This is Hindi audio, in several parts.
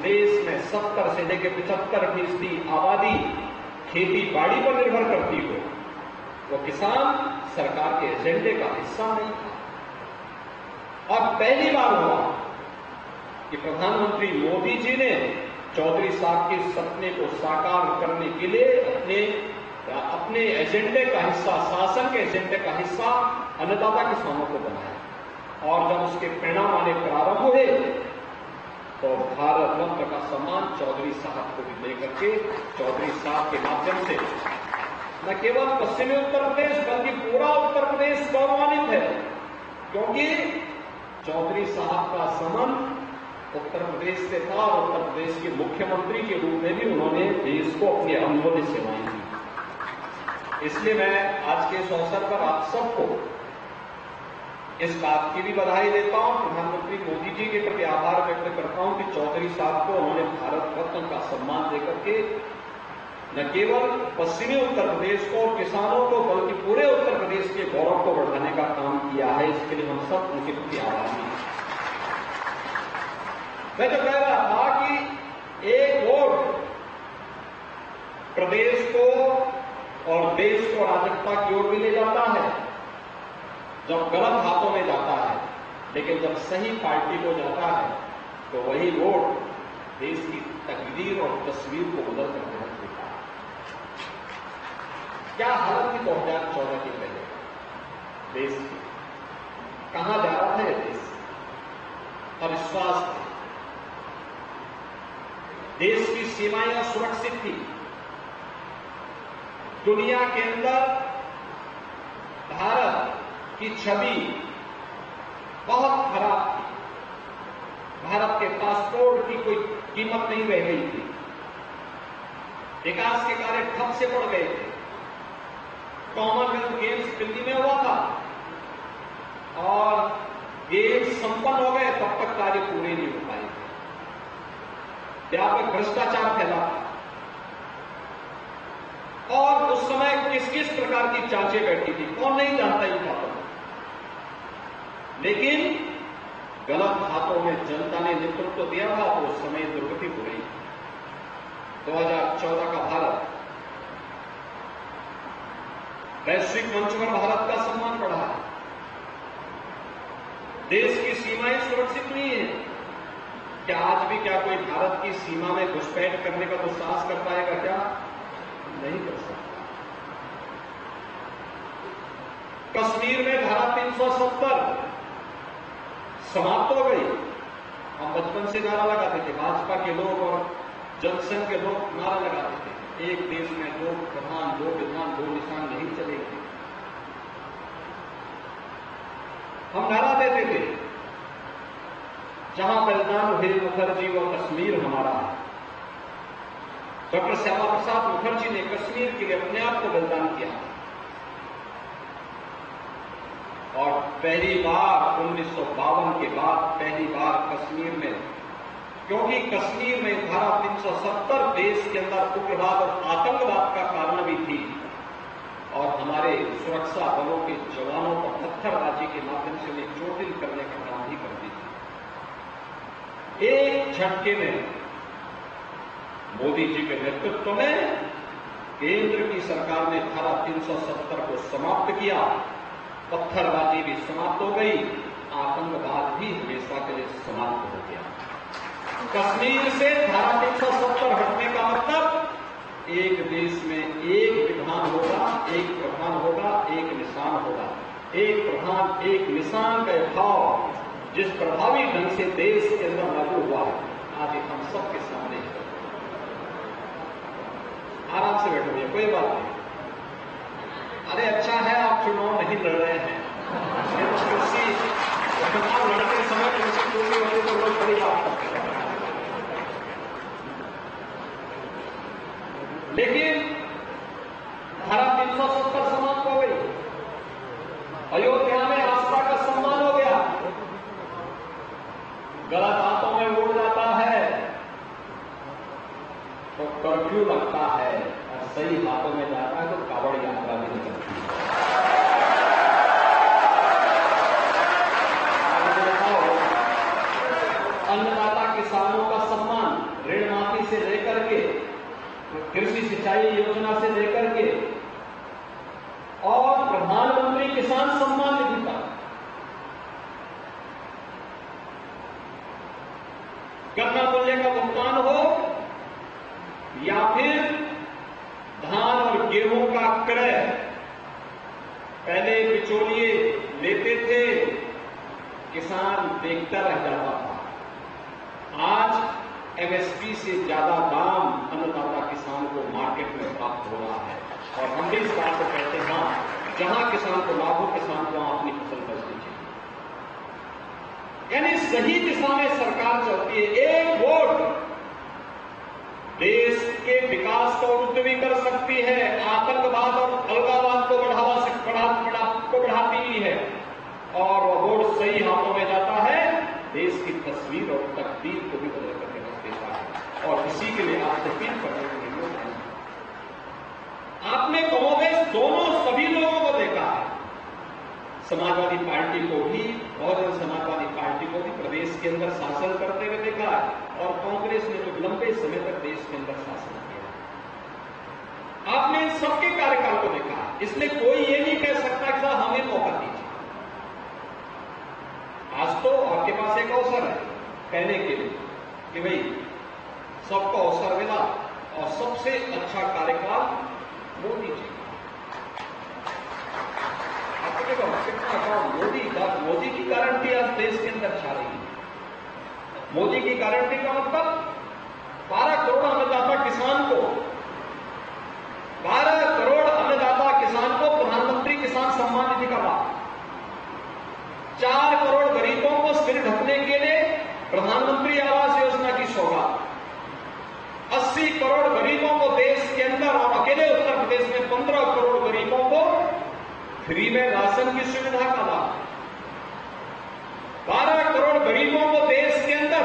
देश में 70 से लेकर 75% आबादी खेती बाड़ी पर निर्भर करती हो, वो किसान सरकार के एजेंडे का हिस्सा नहीं था। और पहली बार हुआ कि प्रधानमंत्री मोदी जी ने चौधरी साहब के सपने को साकार करने के लिए अपने एजेंडे का हिस्सा, शासन के एजेंडे का हिस्सा अन्नदाता किसानों को बनाया। और जब उसके परिणाम आने प्रारंभ हुए तो भारत रत्न का सम्मान चौधरी साहब को भी लेकर के चौधरी साहब के माध्यम से न केवल पश्चिमी उत्तर प्रदेश बल्कि पूरा उत्तर प्रदेश गौरवान्वित है, क्योंकि चौधरी साहब का संबंध उत्तर प्रदेश से था और उत्तर प्रदेश के मुख्यमंत्री के रूप में भी उन्होंने देश को अपनी अमूल्य सेवाएं दी। इसलिए मैं आज के इस अवसर पर आप सबको इस बात की भी बधाई देता हूं, प्रधानमंत्री मोदी जी के प्रति आभार व्यक्त करता हूं कि चौधरी साहब को उन्होंने भारत रत्न का सम्मान देकर के न केवल पश्चिमी उत्तर प्रदेश को और किसानों को बल्कि पूरे उत्तर प्रदेश के गौरव को बढ़ाने का काम किया है। इसके लिए हम सब उनके प्रति आभारी हैं। मैं तो कह रहा था कि एक वोट प्रदेश को और देश को अराजकता की ओर भी ले जाता है जब गलत हाथों में जाता है, लेकिन जब सही पार्टी को जाता है तो वही वोट देश की तकदीर और तस्वीर को बदल कर रख देता है। क्या हालत थी 2014 के पहले देश की? कहां जा रहा था देश? अविश्वास था। देश की सीमाएं सुरक्षित थी। दुनिया के अंदर भारत की छवि बहुत खराब थी। भारत के पासपोर्ट की कोई कीमत नहीं रह गई थी। विकास के कार्य ठप से पड़ गए थे। कॉमनवेल्थ गेम्स दिल्ली में हुआ था और गेम्स संपन्न हो गए, तब तक कार्य पूरे नहीं हो पाए थे। व्यापक भ्रष्टाचार फैला था और उस समय किस किस प्रकार की जांचें बैठी थी, कौन नहीं जानता इन बातों को। लेकिन गलत हाथों में जनता ने नेतृत्व दिया था तो उस समय दुर्गति हो गई। 2014 का भारत वैश्विक मंच पर भारत का सम्मान बढ़ा है। देश की सीमाएं सुरक्षित नहीं है। क्या आज भी क्या कोई भारत की सीमा में घुसपैठ करने का तो साहस कर पाएगा? क्या नहीं कर सकता। कश्मीर में धारा 370 समाप्त हो गई। हम बचपन से नारा लगाते थे, भाजपा के लोग और जनसंघ के लोग नारा लगाते थे, एक देश में दो प्रधान, दो विधान, दो निशान नहीं चलेंगे। हम नारा देते थे, जहां बलिदान हुए मुखर्जी वो कश्मीर हमारा है। डॉक्टर श्यामा प्रसाद मुखर्जी ने कश्मीर के लिए अपने आप को बलिदान किया और पहली बार 1952 के बाद पहली बार कश्मीर में, क्योंकि कश्मीर में धारा 370 देश के अंदर उग्रवाद और आतंकवाद का कारण भी थी और हमारे सुरक्षा बलों के जवानों को पत्थरबाजी के माध्यम से उन्हें चोटिल करने का काम भी करती थी। एक झटके में मोदी जी के नेतृत्व में केंद्र की सरकार ने धारा 370 को समाप्त किया, पत्थरबाजी भी समाप्त हो गई, आतंकवाद भी हमेशा के लिए समाप्त हो गया। कश्मीर से धारा 370 हटने का मतलब एक देश में एक विधान होगा, एक प्रधान होगा, एक निशान होगा। एक प्रधान एक निशान का भाव जिस प्रभावी ढंग से देश के अंदर लागू हुआ है, आज हम सबके सामने है। आराम से बैठोगे, कोई बात नहीं। अरे अच्छा है आप चुनाव नहीं लड़ रहे हैं। चुनाव लड़ते समय किसी पूरी होती तो लोग बड़ी बात करते हैं, लेकिन धारा 370 समाप्त हो गई। अयोध्या में आस्था का सम्मान हो गया। गलत हाथों में उड़ जाता है तो कर्फ्यू लगता है और सही हाथों में जाता है तो कावड़ यात्रा भी निकलती है। अन्नदाता किसानों का सम्मान कृषि सिंचाई योजना से लेकर के और प्रधानमंत्री किसान सम्मान निधि तक गन्ना मूल्य का भुगतान हो या फिर धान और गेहूं का क्रय, पहले बिचौलिए लेते थे, किसान देखता रह जाता था। आज एमएसपी से ज्यादा दाम अन्नदाता किसान को मार्केट में प्राप्त हो रहा है और हम भी इस बात को कहते हैं, जहां किसान को लाभ हो, किसान को अपनी फसल बेचनी चाहिए। यानी सही दिशा में सरकार चलती है। एक वोट देश के विकास को रुद्ध भी कर सकती है, आतंकवाद और अलगावाद को बढ़ाती ही है, और वोट सही हाथों में जाता है, देश की तस्वीर और तकदीर को भी बदल करके रख देता है। और इसी के लिए आपसे अपील करने के लिए आपने कमोबेश दोनों सभी लोगों को देखा है। समाजवादी पार्टी को भी, बहुजन समाजवादी पार्टी को भी प्रदेश के अंदर शासन करते हुए देखा है, और कांग्रेस ने तो लंबे समय तक देश के अंदर शासन किया। आपने इन सबके कार्यकाल को देखा है, इसलिए कोई ये नहीं कह सकता कि साहब हमें मौका दीजिए। आज तो आपके पास एक अवसर है कहने के लिए कि भाई सबको अवसर मिला और सबसे अच्छा कार्यकाल मोदी जी। आपको देखो कितना मोदी की गारंटी आज देश के अंदर छा रही है। मोदी की गारंटी का मतलब 12 करोड़ अन्नदाता किसान को, 12 करोड़ अन्नदाता किसान को प्रधानमंत्री किसान सम्मान निधि का लाभ, 4 करोड़ गरीबों को सिर ढकने के लिए प्रधानमंत्री आवास योजना की सौगात, 80 करोड़ गरीबों को देश के अंदर और अकेले उत्तर प्रदेश में 15 करोड़ गरीबों को फ्री में राशन की सुविधा का लाभ, 12 करोड़ गरीबों को देश के अंदर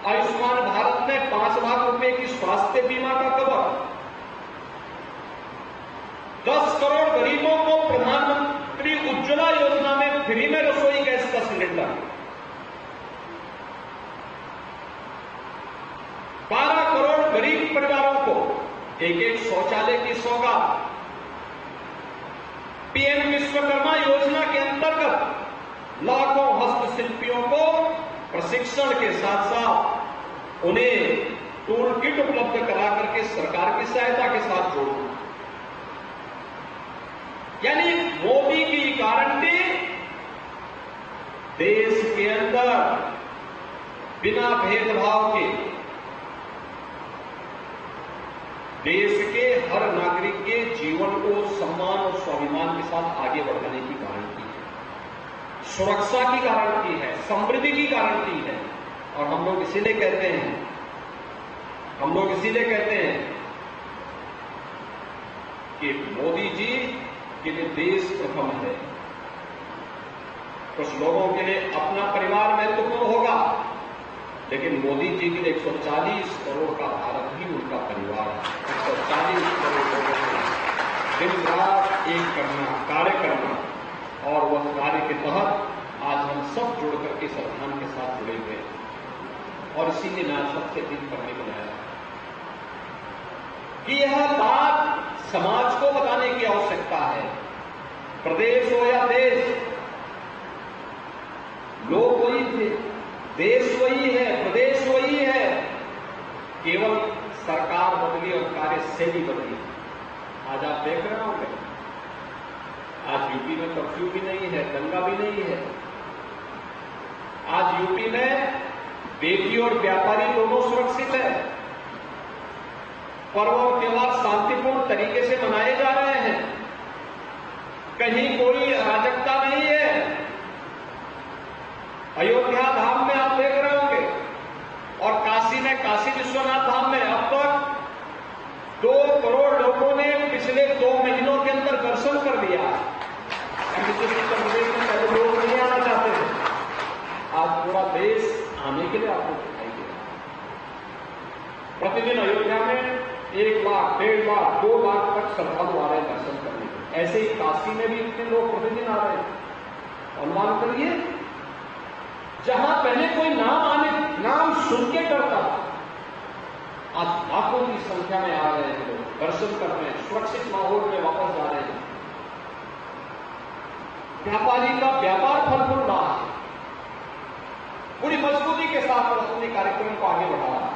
आयुष्मान भारत में 5 लाख रुपए की स्वास्थ्य बीमा का कवर, 10 करोड़ गरीबों को प्रधानमंत्री उज्ज्वला योजना में फ्री में रसोई गैस का सिलेंडर, 12 करोड़ गरीब परिवारों को एक शौचालय की सौगात, पीएम विश्वकर्मा योजना के अंतर्गत लाखों हस्तशिल्पियों को प्रशिक्षण के साथ साथ उन्हें टूल किट उपलब्ध करा करके सरकार की सहायता के साथ जोड़ना। यानी मोदी की गारंटी देश के अंदर बिना भेदभाव के देश के हर नागरिक के जीवन को सम्मान और स्वाभिमान के साथ आगे बढ़ाने की गारंटी है, सुरक्षा की गारंटी है, समृद्धि की गारंटी है। और हम लोग इसीलिए कहते हैं कि मोदी जी के लिए देश प्रथम है। कुछ लोगों के लिए अपना परिवार महत्वपूर्ण होगा, लेकिन मोदी जी के लिए 140 करोड़ का भारत ही उनका परिवार है। 140 करोड़ लोगों को दिन रात एक करना, कार्य करना, और वह कार्य के तहत आज हम सब जुड़ करके इस अभियान के साथ जुड़े हुए हैं। और इसीलिए मैं सबसे दिन करने को लाया कि यह बात समाज को बताने की आवश्यकता है। प्रदेश हो या देश, लोग वही थे, देश वही है, प्रदेश वही है, केवल सरकार बदली और कार्यशैली बदली। आज आप देख रहे होंगे, आज यूपी में कर्फ्यू भी नहीं है, दंगा भी नहीं है। आज यूपी में बेटी और व्यापारी दोनों सुरक्षित है। पर्व और त्योहार शांतिपूर्ण तरीके से मनाए जा रहे हैं, कहीं कोई अराजकता नहीं है। अयोध्या धाम में आप देख रहे होंगे, और काशी में, काशी विश्वनाथ धाम में अब तक 2 करोड़ लोगों ने पिछले 2 महीनों के अंदर दर्शन कर दिया। उत्तर प्रदेश में पहले लोग नहीं आना चाहते थे, आज पूरा देश आने के लिए आपको दिखाई दे रहा है। प्रतिदिन अयोध्या में 1 लाख, 1.5 लाख, 2 लाख तक श्रद्धालु आ रहे हैं दर्शन करने के। ऐसे ही काशी में भी इतने लोग प्रतिदिन आ रहे हैं। अनुमान करिए, जहां पहले कोई नाम सुन के करता, आज लाखों की संख्या में आ रहे हैं। दर्शन कर रहे हैं, सुरक्षित माहौल में वापस जा रहे हैं। व्यापारी का व्यापार फल फूल रहा है, पूरी मजबूती के साथ अपने कार्यक्रम को आगे बढ़ा रहा है।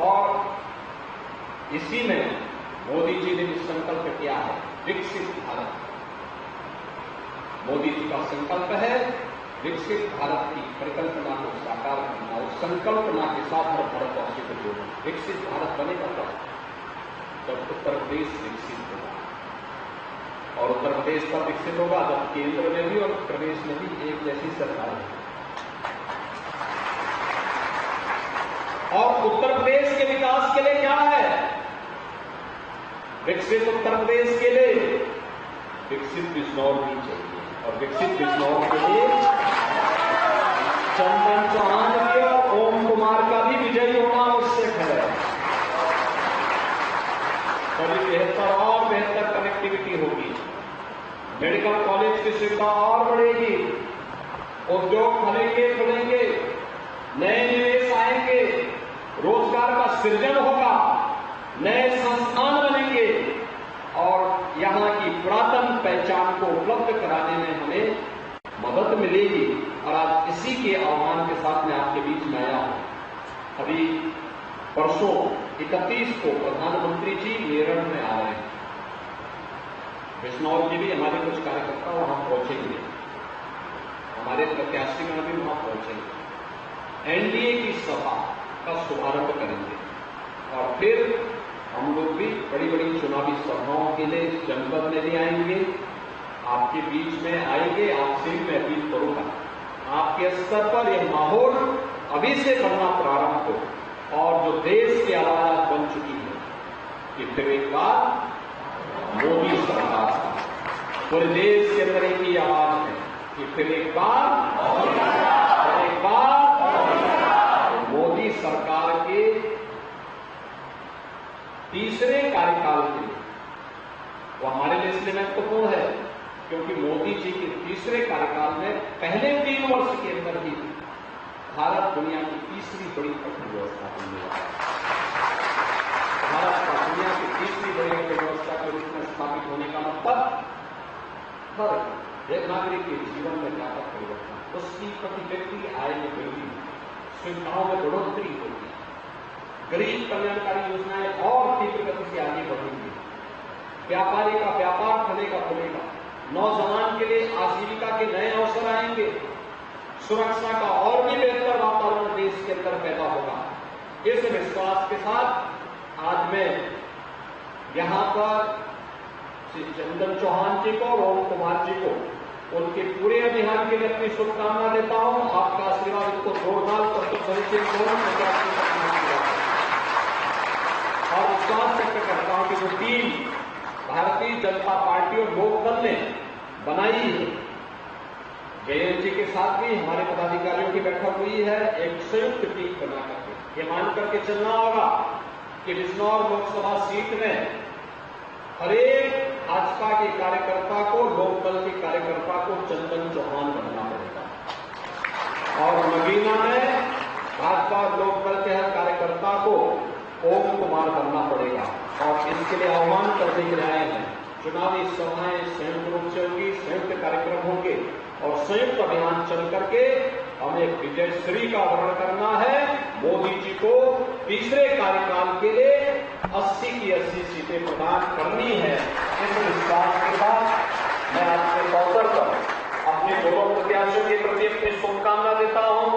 और इसी में मोदी जी ने संकल्प किया है विकसित भारत। मोदी जी का संकल्प है विकसित भारत की परिकल्पना को साकार करना, और संकल्पना के साथ हर भारतवासी को जोड़ना। विकसित भारत बनेगा तब जब उत्तर प्रदेश विकसित होगा, और उत्तर प्रदेश तब विकसित होगा जब केंद्र में भी और प्रदेश में भी एक जैसी सरकार है। और उत्तर प्रदेश के विकास के लिए क्या है? विकसित उत्तर प्रदेश के लिए विकसित बिजनौर भी चाहिए, और विकसित बिजनौर के लिए चंदन चौहान के और ओम कुमार का भी विजयी होना आवश्यक है। कभी बेहतर और बेहतर कनेक्टिविटी होगी, मेडिकल कॉलेज की सुविधा और बढ़ेगी, उद्योग खुलेंगे, नए निवेश आएंगे, रोजगार का सृजन होगा, नए संस्थान बनेंगे, और यहां की पुरातन पहचान को उपलब्ध कराने में हमें मदद मिलेगी। और आज इसी के आह्वान के साथ मैं आपके बीच में आया हूं। अभी परसों 31 को प्रधानमंत्री जी मेरठ में आ रहे हैं। बिजनौर के भी हमारे कुछ कार्यकर्ता वहां पहुंचेंगे, हमारे प्रत्याशीगण भी वहां पहुंचेंगे। एनडीए की सभा का शुभारंभ करेंगे, और फिर हम लोग भी बड़ी बड़ी चुनावी सभाओं के लिए जनपद में भी आएंगे, आपके बीच में आएंगे। आपसे भी मैं अपील करूंगा, आपके स्तर पर यह माहौल अभी से बनना प्रारंभ हो, और जो देश की आवाज बन चुकी है कि फिर एक बार मोदी सरकार, पूरे देश के अंदर एक ही आवाज है कि फिर एक बार मोदी सरकार के तीसरे कार्यकाल के लिए, वो हमारे लिए इसलिए महत्वपूर्ण है क्योंकि मोदी जी के तीसरे कार्यकाल में पहले 3 वर्ष के अंदर ही भारत दुनिया की तीसरी बड़ी अर्थव्यवस्था बनने वाला है। भारत का दुनिया की तीसरी बड़ी अर्थव्यवस्था के रूप में स्थापित होने का मतलब हर एक नागरिक के जीवन में व्यापक परिवर्तन, उसकी प्रति व्यक्ति आय में वृद्धि, सुविधाओं में बढ़ोतरी होगी, गरीब कल्याणकारी योजनाएं और तीव्र गति से आगे बढ़ेंगी, व्यापारी का व्यापार खुलेगा, नौजवान के लिए आजीविका के नए अवसर आएंगे, सुरक्षा का और भी बेहतर वातावरण देश के अंदर पैदा होगा। इस विश्वास के साथ आज मैं यहां पर श्री चंदन चौहान जी को और ओम कुमार जी को उनके पूरे अभियान के लिए अपनी शुभकामना देता हूं। आपका आशीर्वाद इनको जोरदार और विश्वास व्यक्त करता हूं कि जो टीम भारतीय जनता पार्टी और लोकदल ने बनाई है, जयंत जी के साथ भी हमारे पदाधिकारियों की बैठक हुई है, एक संयुक्त टीम बना करके ये मान करके चलना होगा कि बिजनौर लोकसभा सीट में हरेक भाजपा के कार्यकर्ता को, लोकदल के कार्यकर्ता को चंदन चौहान बनना पड़ेगा, और नगीना में भाजपा और लोकदल के हर कार्यकर्ता को ओम कुमार बनना पड़ेगा। और इसके लिए आह्वान करने के लिए आए हैं। चुनावी सभाएं संयुक्त रूप से होंगी, संयुक्त कार्यक्रम होंगे, और संयुक्त अभियान चल करके हमें विजयश्री का वर्ण करना है। मोदी जी को तीसरे कार्यकाल के लिए 80 की 80 सीटें प्रदान करनी है। इस विश्वास के साथ मैं आज के अवसर पर अपने दोनों प्रत्याशियों के प्रति अपनी शुभकामना देता हूं।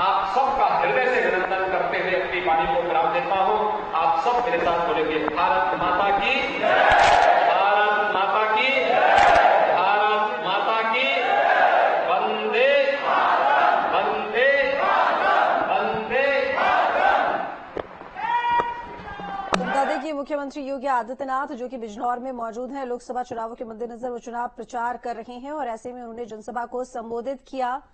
आप सबका हृदय से अभिनंदन करते हुए अपनी वाणी को विराम देता हूं। आप सब मेरे साथ बोलेंगे, भारत माता की, भारत माता की, भारत माता की, वंदे वंदे वंदे। बता दें कि मुख्यमंत्री योगी आदित्यनाथ जो कि बिजनौर में मौजूद हैं, लोकसभा चुनावों के मद्देनजर वो चुनाव प्रचार कर रहे हैं, और ऐसे में उन्होंने जनसभा को संबोधित किया।